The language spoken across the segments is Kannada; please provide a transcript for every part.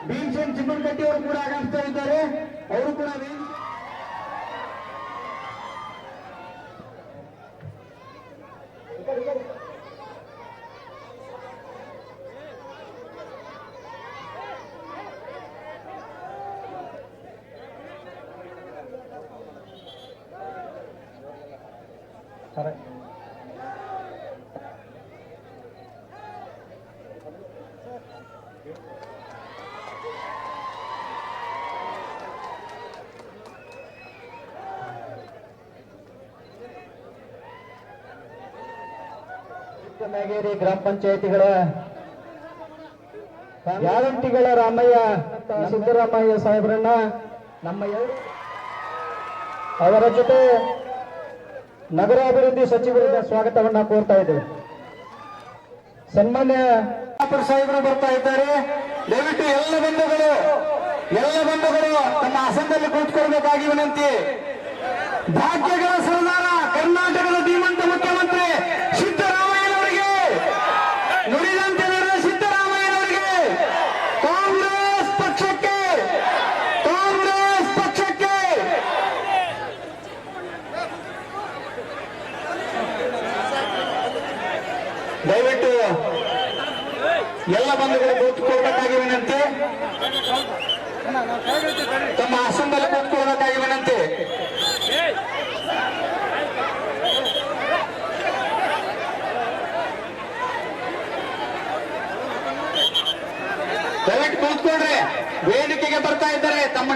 ಭೀಮಸೇನ್ ಚಿಮ್ಮನಕಟ್ಟಿ ಅವರು ಕೂಡ ಆಗಮಿಸ್ತಾ ಇದ್ದಾರೆ. ಅವರು ಕೂಡ ಮೇಗೇರಿ ಗ್ರಾಮ ಪಂಚಾಯತಿಗಳ ಗ್ಯಾರಂಟಿಗಳ ರಾಮಯ್ಯ ಸಿದ್ದರಾಮಯ್ಯ ಸಾಹೇಬ್ರನ್ನ ನಮ್ಮ ಅವರ ಜೊತೆ ನಗರಾಭಿವೃದ್ಧಿ ಸಚಿವರಿಂದ ಸ್ವಾಗತವನ್ನ ಕೋರ್ತಾ ಇದ್ದೇವೆ. ಸನ್ಮಾನ್ಯ ಸಾಹೇಬರು ಬರ್ತಾ ಇದ್ದಾರೆ. ದಯವಿಟ್ಟು ಎಲ್ಲ ಬಂಧುಗಳು ತಮ್ಮ ಆಸನದಲ್ಲಿ ಕೂತ್ಕೊಳ್ಬೇಕಾಗಿ ವಿನಂತಿ. ಭಾಗ್ಯಗಳ ಸರ್ದಾರ ಕರ್ನಾಟಕದ ಧೀಮಂತ ಮುಖ್ಯಮಂತ್ರಿ ಸಿದ್ದರಾಮಯ್ಯನವರಿಗೆ, ನುಡಿದಂತೆ ನಡೆದ ಸಿದ್ದರಾಮಯ್ಯನವರಿಗೆ, ಕಾಂಗ್ರೆಸ್ ಪಕ್ಷಕ್ಕೆ ದಯವಿಟ್ಟು ಎಲ್ಲ ಬಂಧುಗಳು ಕೂತ್ಕೊಳ್ಬೇಕಾಗಿ ವಿನಂತಿ. ತಮ್ಮ ಆಸನದಲ್ಲಿ ಕೂತ್ಕೊಳ್ಬೇಕಾಗಿ ವಿನಂತಿ. ದಯವಿಟ್ಟು ಕೂತ್ಕೊಳ್ರಿ. ವೇದಿಕೆಗೆ ಬರ್ತಾ ಇದ್ದಾರೆ ನಮ್ಮ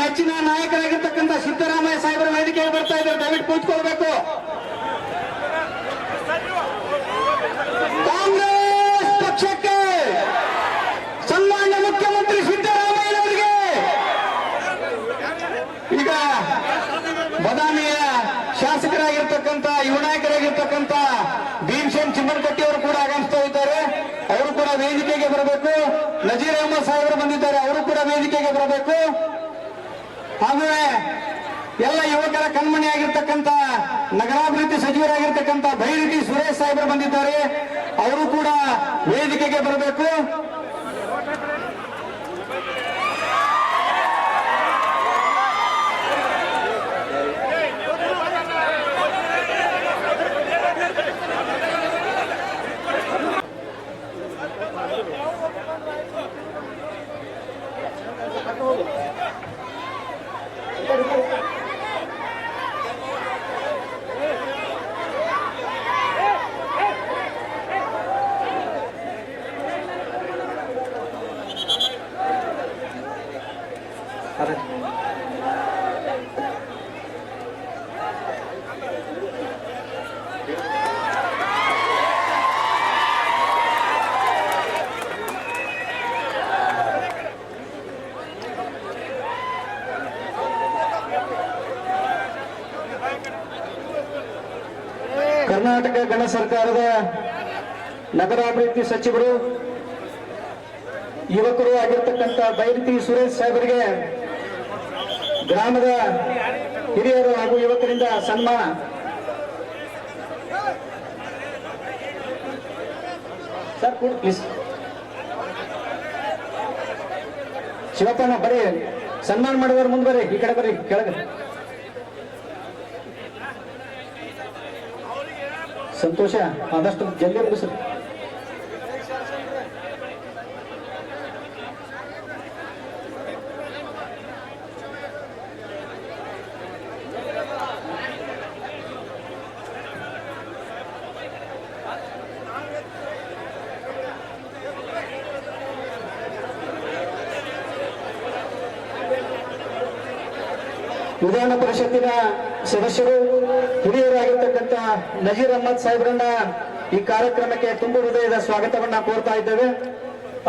ನೆಚ್ಚಿನ ನಾಯಕರಾಗಿರ್ತಕ್ಕಂಥ ಸಿದ್ದರಾಮಯ್ಯ ಸಾಹೇಬರ ವೇದಿಕೆಗೆ ಬರ್ತಾ ಇದ್ದಾರೆ. ದಯವಿಟ್ಟು ಕೂತ್ಕೊಳ್ಬೇಕು. ಕಾಂಗ್ರೆಸ್ ಪಕ್ಷಕ್ಕೆ, ಸನ್ಮಾನ್ಯ ಮುಖ್ಯಮಂತ್ರಿ ಸಿದ್ದರಾಮಯ್ಯನವರಿಗೆ, ಈಗ ಬದಾಮಿಯ ಶಾಸಕರಾಗಿರ್ತಕ್ಕಂಥ ಯುವ ನಾಯಕರಾಗಿರ್ತಕ್ಕಂಥ ಭೀಮಸೇನ್ ಚಿಮ್ಮನಕಟ್ಟಿ ಅವರು ಕೂಡ ಆಗಮಿಸ್ತಾ ಇದ್ದಾರೆ. ಅವರು ಕೂಡ ವೇದಿಕೆಗೆ ಬರಬೇಕು. ನಜೀರ್ ಅಹಮದ್ ಸಾಹೇಬರು ಬಂದಿದ್ದಾರೆ, ಅವರು ಕೂಡ ವೇದಿಕೆಗೆ ಬರಬೇಕು. ಆಮೇಲೆ ಎಲ್ಲ ಯುವಕರ ಕಣ್ಮಣಿಯಾಗಿರ್ತಕ್ಕಂಥ ನಗರಾಭಿವೃದ್ಧಿ ಸಚಿವರಾಗಿರ್ತಕ್ಕಂಥ ಭೈರಟಿ ಸುರೇಶ್ ಸಾಹೇಬರು ಬಂದಿದ್ದಾರೆ, ಅವರು ಕೂಡ ವೇದಿಕೆಗೆ ಬರಬೇಕು. ಕರ್ನಾಟಕ ಗಣ ಸರ್ಕಾರದ ನಗರಾಭಿವೃದ್ಧಿ ಸಚಿವರು ಯುವಕರು ಆಗಿರ್ತಕ್ಕಂಥ ಭೈರಟಿ ಸುರೇಶ್ ಸಾಹೇಬರಿಗೆ ಗ್ರಾಮದ ಹಿರಿಯರು ಹಾಗೂ ಯುವಕರಿಂದ ಸನ್ಮಾನ. Sir please. ಶಿವಪ್ಪಣ್ಣ ಬರೀ ಸನ್ಮಾನ ಮಾಡಿದವರು ಮುಂದೆ ಬರ್ರಿ, ಈ ಕಡೆ ಬರ್ರಿ, ಕೆಳಗೆ. ಸಂತೋಷ, ಆದಷ್ಟು ಜಲ್ದಿ ಮುಗಿಸ್ರಿ. ವಿಧಾನ ಪರಿಷತ್ತಿನ ಸದಸ್ಯರು ಹಿರಿಯರಾಗಿರ್ತಕ್ಕಂಥ ನಜೀರ್ ಅಹಮದ್ ಸಾಹೇಬ್ರನ್ನ ಈ ಕಾರ್ಯಕ್ರಮಕ್ಕೆ ತುಂಬು ಹೃದಯದ ಸ್ವಾಗತವನ್ನ ಕೋರ್ತಾ ಇದ್ದೇವೆ.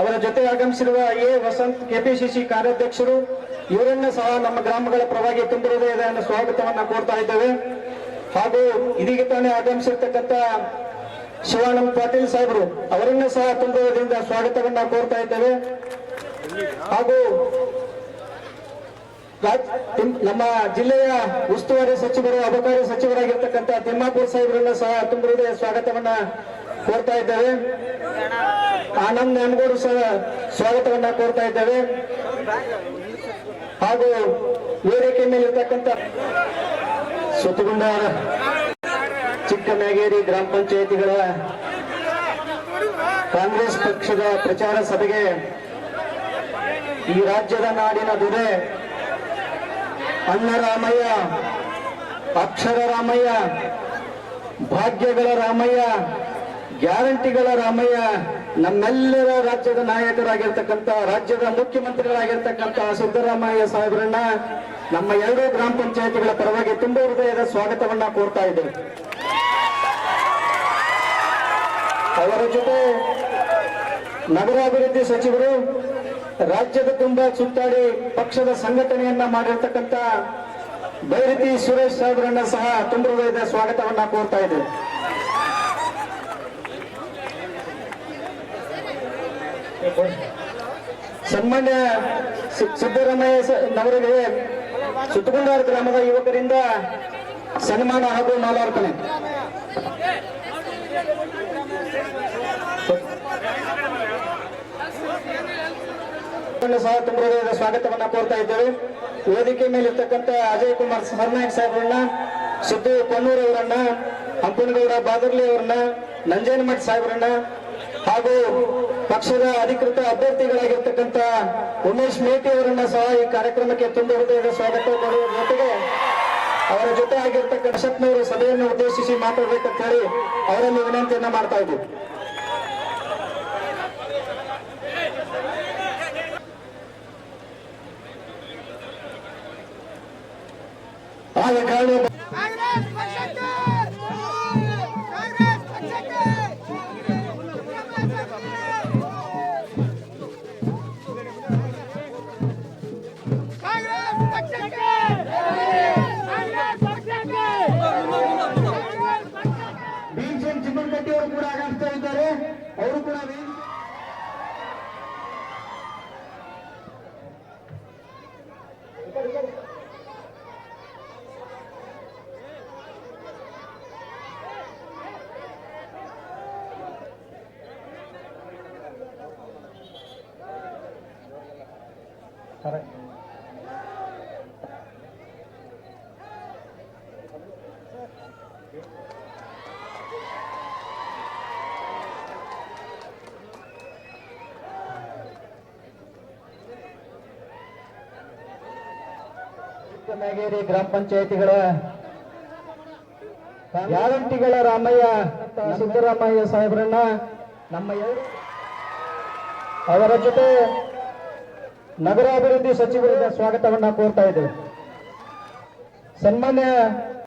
ಅವರ ಜೊತೆ ಆಗಮಿಸಿರುವ ಎ ವಸಂತ್ ಕೆಪಿಸಿಸಿ ಕಾರ್ಯಾಧ್ಯಕ್ಷರು, ಇವರನ್ನ ಸಹ ನಮ್ಮ ಗ್ರಾಮಗಳ ಪರವಾಗಿ ತುಂಬು ಹೃದಯದ ಸ್ವಾಗತವನ್ನ ಕೋರ್ತಾ ಇದ್ದೇವೆ. ಹಾಗೂ ಇದೀಗ ತಾನೇ ಆಗಮಿಸಿರ್ತಕ್ಕಂಥ ಶಿವಾನಂದ ಪಾಟೀಲ್ ಸಾಹೇಬರು ಅವರನ್ನು ಸಹ ತುಂಬದಿಂದ ಸ್ವಾಗತವನ್ನ ಕೋರ್ತಾ ಇದ್ದೇವೆ. ಹಾಗೂ ನಮ್ಮ ಜಿಲ್ಲೆಯ ಉಸ್ತುವಾರಿ ಸಚಿವರು ಅಬಕಾರಿ ಸಚಿವರಾಗಿರ್ತಕ್ಕಂಥ ತಿಮ್ಮಾಪುರ್ ಸಾಹೇಬರನ್ನ ಸಹ ತುಂಬ ಹೃದಯ ಸ್ವಾಗತವನ್ನ ಕೋರ್ತಾ ಇದ್ದೇವೆ. ಆನಂದ್ ನ್ಯಾಮಗೌಡರು ಸಹ ಸ್ವಾಗತವನ್ನ ಕೋರ್ತಾ ಇದ್ದೇವೆ. ಹಾಗೂ ವೇದಿಕೆ ಮೇಲಿರ್ತಕ್ಕಂಥ ಸುತ್ತಗುಂಡ ಚಿಕ್ಕಮೇಗೇರಿ ಗ್ರಾಮ ಪಂಚಾಯಿತಿಗಳ ಕಾಂಗ್ರೆಸ್ ಪಕ್ಷದ ಪ್ರಚಾರ ಸಭೆಗೆ ಈ ರಾಜ್ಯದ ನಾಡಿನ ದುರೆ ಅಣ್ಣ ರಾಮಯ್ಯ, ಅಕ್ಷರ ರಾಮಯ್ಯ, ಭಾಗ್ಯಗಳ ರಾಮಯ್ಯ, ಗ್ಯಾರಂಟಿಗಳ ರಾಮಯ್ಯ, ನಮ್ಮೆಲ್ಲರ ರಾಜ್ಯದ ನಾಯಕರಾಗಿರ್ತಕ್ಕಂಥ ರಾಜ್ಯದ ಮುಖ್ಯಮಂತ್ರಿಗಳಾಗಿರ್ತಕ್ಕಂಥ ಸಿದ್ದರಾಮಯ್ಯ ಸಾಹೇಬರನ್ನ ನಮ್ಮ ಎರಡೂ ಗ್ರಾಮ ಪಂಚಾಯಿತಿಗಳ ಪರವಾಗಿ ತುಂಬ ಹೃದಯದ ಸ್ವಾಗತವನ್ನ ಕೋರ್ತಾ ಇದ್ದೇವೆ. ಅವರ ಜೊತೆ ನಗರಾಭಿವೃದ್ಧಿ ಸಚಿವರು ರಾಜ್ಯದ ತುಂಬ ಸುತ್ತಾಡಿ ಪಕ್ಷದ ಸಂಘಟನೆಯನ್ನ ಮಾಡಿರ್ತಕ್ಕಂಥ ಬೈರತಿ ಸುರೇಶ್ ಸಾಹೇಬರನ್ನ ಸಹ ತುಂಬ ಹೃದಯದ ಸ್ವಾಗತವನ್ನ ಕೋರ್ತಾ ಇದ್ದೇವೆ. ಸನ್ಮಾನ್ಯ ಸಿದ್ದರಾಮಯ್ಯನವರಿಗೆ ಸುತ್ತಗುಂಡಾರ ಗ್ರಾಮದ ಯುವಕರಿಂದ ಸನ್ಮಾನ ಹಾಗೂ ಮಾಲಾರ್ಪಣೆ. ಸಹ ತುಂಬ ಹೃದಯದ ಸ್ವಾಗತವನ್ನ ಕೋರ್ತಾ ಇದ್ದೇವೆ. ವೇದಿಕೆ ಮೇಲಿರ್ತಕ್ಕಂಥ ಅಜಯ್ ಕುಮಾರ್ ಸರ್ನಾಯಕ್ ಸಾಹೇಬರನ್ನ, ಸಿದ್ದು ಪನ್ನೂರ್ ಅವರನ್ನ, ಹಂಪನಗೌಡ ಬಾದರ್ಲಿ ಅವರನ್ನ, ನಂಜನಮಠ್ ಸಾಹೇಬರನ್ನ ಹಾಗೂ ಪಕ್ಷದ ಅಧಿಕೃತ ಅಭ್ಯರ್ಥಿಗಳಾಗಿರ್ತಕ್ಕಂಥ ಉಮೇಶ್ ಮೇಟಿ ಅವರನ್ನ ಸಹ ಈ ಕಾರ್ಯಕ್ರಮಕ್ಕೆ ತುಂಬ ಹೃದಯದ ಸ್ವಾಗತ ಕೋರುವ ಜೊತೆಗೆ ಅವರ ಜೊತೆ ಆಗಿರ್ತಕ್ಕಂಥ ಶಕ್ನವರು ಸಭೆಯನ್ನು ಉದ್ದೇಶಿಸಿ ಮಾತಾಡಬೇಕಂತ ಹೇಳಿ ಅವರಲ್ಲಿ ವಿನಂತಿಯನ್ನ ಮಾಡ್ತಾ ಇದ್ದೀವಿ. ಆದ ಕಾರಣ ಭೀಮಸೇನ್ ಚಿಮ್ಮನಕಟ್ಟಿ ಅವರು ಕೂಡ ಆಗಮಿಸ್ತಾ ಇದ್ದಾರೆ. ಅವರು ಕೂಡ ಚಿಕ್ಕಮೇಗೇರಿ ಗ್ರಾಮ ಪಂಚಾಯಿತಿಗಳ ಗ್ಯಾರಂಟಿಗಳ ರಾಮಯ್ಯ ಸಿದ್ದರಾಮಯ್ಯ ಸಾಹೇಬರನ್ನ ನಮ್ಮ ಅವರ ಜೊತೆ ನಗರಾಭಿವೃದ್ಧಿ ಸಚಿವರಿಂದ ಸ್ವಾಗತವನ್ನ ಕೋರ್ತಾ ಇದ್ದೇವೆ. ಸನ್ಮಾನ್ಯ